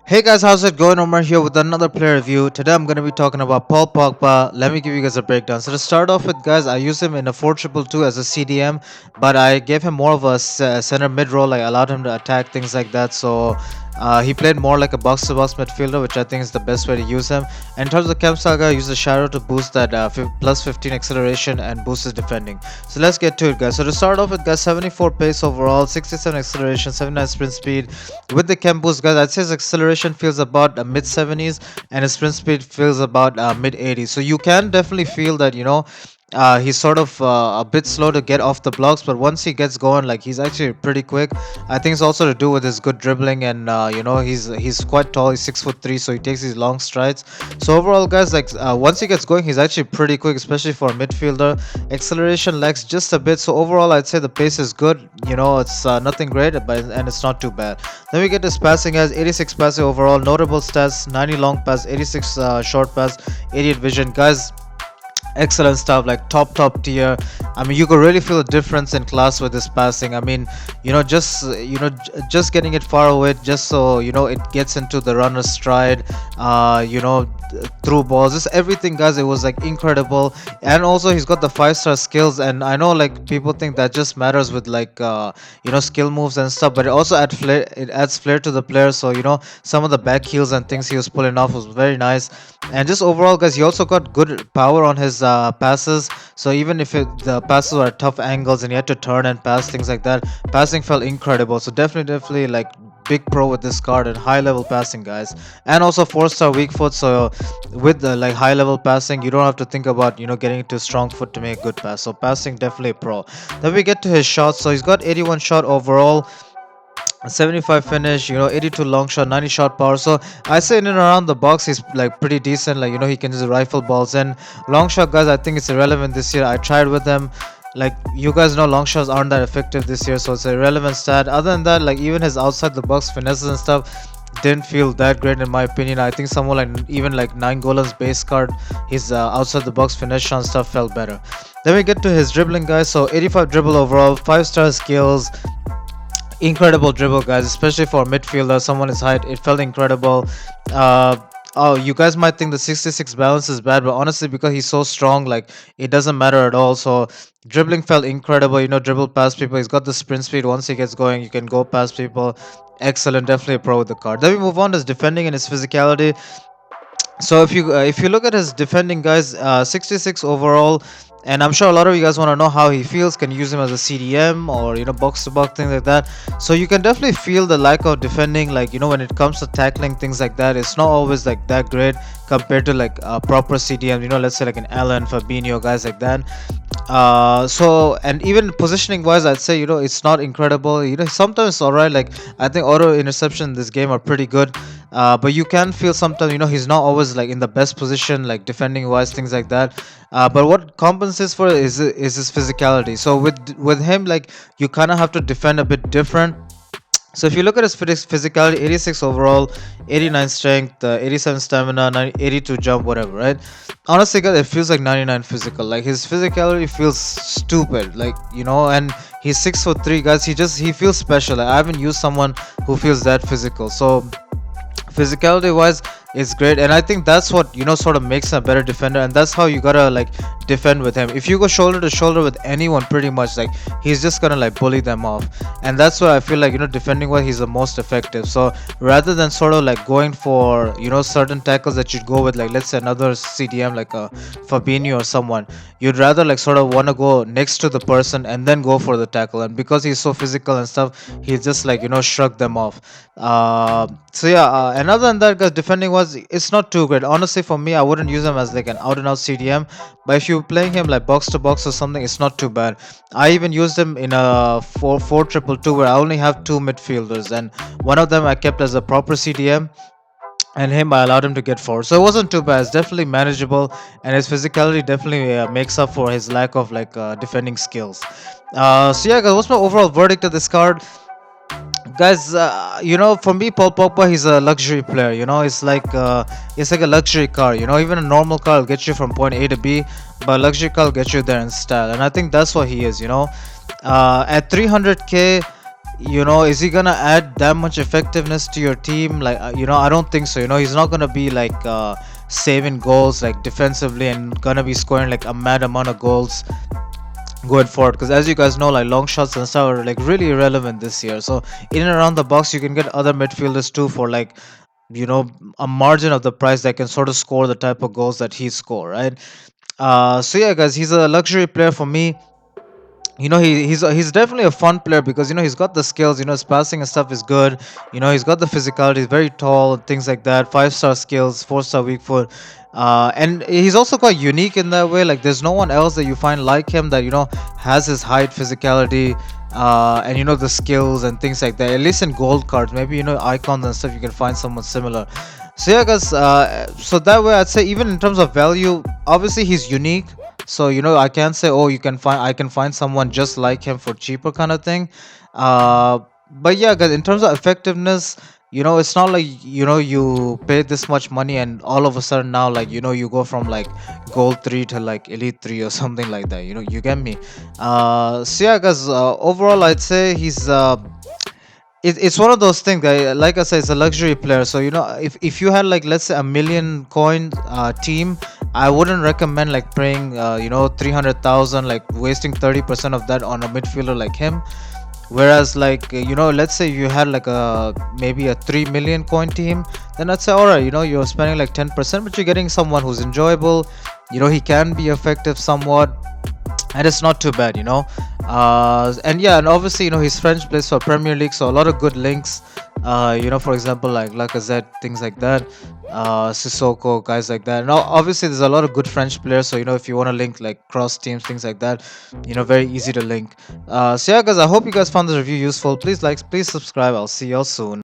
Hey guys, how's it going? Omar here with another player review. Today I'm going to be talking about Paul Pogba. Let me give you guys a breakdown. So to start off with, guys, I used him in a 4-2-2 as a CDM, but I gave him more of a center mid role. I allowed him to attack things like that. So he played more like a box-to-box midfielder, which I think is the best way to use him. And in terms of the camp saga, I used the shadow to boost that plus 15 acceleration and boost his defending. So let's get to it, guys. So to start off with, guys, 74 pace overall, 67 acceleration, 79 sprint speed. With the chem boost, guys, I'd say his acceleration feels about mid 70s and his sprint speed feels about mid 80s. So you can definitely feel that, he's sort of a bit slow to get off the blocks, but once he gets going, like, he's actually pretty quick. I think it's also to do with his good dribbling, and he's quite tall. He's 6'3", so he takes these long strides. So overall, guys, like, once he gets going, he's actually pretty quick, especially for a midfielder. Acceleration lags just a bit, so overall, I'd say the pace is good. It's nothing great, and it's not too bad. Then we get his passing as 86 passing overall, notable stats: 90 long pass, 86 short pass, 88 vision, guys. Excellent stuff, like top tier. I mean, you could really feel a difference in class with this passing. I mean, just getting it far away, just so it gets into the runner's stride. Through balls, just everything, guys. It was like incredible. And also he's got the 5-star skills, and I know, like, people think that just matters with, like, skill moves and stuff, but it also adds flair to the player. So some of the back heels and things he was pulling off was very nice. And just overall, guys, he also got good power on his passes. So even if the passes were at tough angles and he had to turn and pass, things like that, passing felt incredible. So definitely, like, big pro with this card and high level passing, guys. And also 4-star weak foot. So with the, like, high level passing, you don't have to think about getting into strong foot to make a good pass. So passing, definitely a pro. Then we get to his shots. So he's got 81 shot overall, 75 finish, 82 long shot, 90 shot power. So I say in and around the box he's, like, pretty decent. Like, he can just rifle balls in. Long shot, guys, I think it's irrelevant this year. I tried with them. Like, you guys know, long shots aren't that effective this year, so it's an irrelevant stat. Other than that, like, even his outside the box finesses and stuff didn't feel that great in my opinion. I think someone like, even like 9 Golan's base card, his outside the box finish on stuff felt better. Then we get to his dribbling, guys. So 85 dribble overall, 5-star skills. Incredible dribble, guys, especially for a midfielder, someone his height. It felt incredible. Oh, you guys might think the 66 balance is bad, but honestly, because he's so strong, like, it doesn't matter at all. So dribbling felt incredible. Dribble past people. He's got the sprint speed. Once he gets going, you can go past people. Excellent, definitely a pro with the card. Then we move on to his defending and his physicality. So if you look at his defending, guys, 66 overall, and I'm sure a lot of you guys want to know how he feels. Can you use him as a CDM or box to box, things like that? So you can definitely feel the lack of defending, like, when it comes to tackling, things like that. It's not always like that great compared to, like, a proper CDM. Let's say like an Alan, Fabinho, guys like that. So, and even positioning wise, I'd say it's not incredible. Sometimes it's all right. Like, I think auto interception in this game are pretty good. But you can feel sometimes he's not always, like, in the best position, like defending wise, things like that. But what compensates for it is his physicality. So with him, like, you kind of have to defend a bit different. So if you look at his physicality, 86 overall, 89 strength, 87 stamina, 82 jump, whatever, right? Honestly, guys, it feels like 99 physical. Like, his physicality feels stupid, like, and he's 6'3", guys. He feels special. Like, I haven't used someone who feels that physical. So physicality wise, it's great, and I think that's what sort of makes him a better defender, and that's how you gotta, like, defend with him. If you go shoulder to shoulder with anyone, pretty much, like, he's just gonna, like, bully them off, and that's why I feel like defending wise he's the most effective. So rather than sort of, like, going for certain tackles that you'd go with, like, let's say another CDM like a Fabinho or someone, you'd rather, like, sort of want to go next to the person and then go for the tackle. And because he's so physical and stuff, he just, like, shrug them off. So yeah, and other than that, guys, defending was, it's not too great. Honestly, for me, I wouldn't use him as, like, an out and out CDM, but if you're playing him like box to box or something, it's not too bad. I even used him in a 4-2-2 where I only have 2 midfielders, and one of them I kept as a proper CDM, and him I allowed him to get forward. So it wasn't too bad. It's definitely manageable, and his physicality definitely makes up for his lack of, like, defending skills. So yeah, guys, what's my overall verdict of this card? Guys, for me, Paul Pogba, he's a luxury player. It's like a luxury car. Even a normal car will get you from point A to B, but a luxury car will get you there in style, and I think that's what he is. At 300k, Is he gonna add that much effectiveness to your team? Like, I don't think so. He's not gonna be like saving goals like defensively and gonna be scoring like a mad amount of goals going forward. Because as you guys know, like long shots and stuff are like really irrelevant this year. So in and around the box, you can get other midfielders too for like you know a margin of the price that can sort of score the type of goals that he score, right? So yeah, guys, he's a luxury player for me. He's definitely a fun player because he's got the skills. His passing and stuff is good. He's got the physicality. He's very tall, things like that. 5-star skills, 4-star weak foot. And he's also quite unique in that way. Like there's no one else that you find like him that has his height, physicality, and the skills and things like that. At least in gold cards, maybe icons and stuff, you can find someone similar. So yeah, guys. So that way, I'd say even in terms of value, obviously he's unique. So I can't say, oh, I can find someone just like him for cheaper kind of thing. uh but yeah, guys, in terms of effectiveness, it's not like you pay this much money and all of a sudden now, like you go from like gold 3 to like elite 3 or something like that. You get me. So yeah, guys, overall I'd say it's one of those things. Like I said, it's a luxury player. So if you had like, let's say, a million coin team, I wouldn't recommend like paying 300,000, like wasting 30% of that on a midfielder like him. Whereas like let's say you had like a maybe a 3 million coin team, then I'd say, all right, you're spending like 10%, but you're getting someone who's enjoyable. He can be effective somewhat, and it's not too bad. And yeah, and obviously he's French, plays for Premier League, so a lot of good links. For example, like Lacazette, things like that, Sissoko, guys like that. Now obviously there's a lot of good French players, so if you want to link like cross teams, things like that, very easy to link. So yeah, guys, I hope you guys found this review useful. Please like, please subscribe. I'll see you all soon.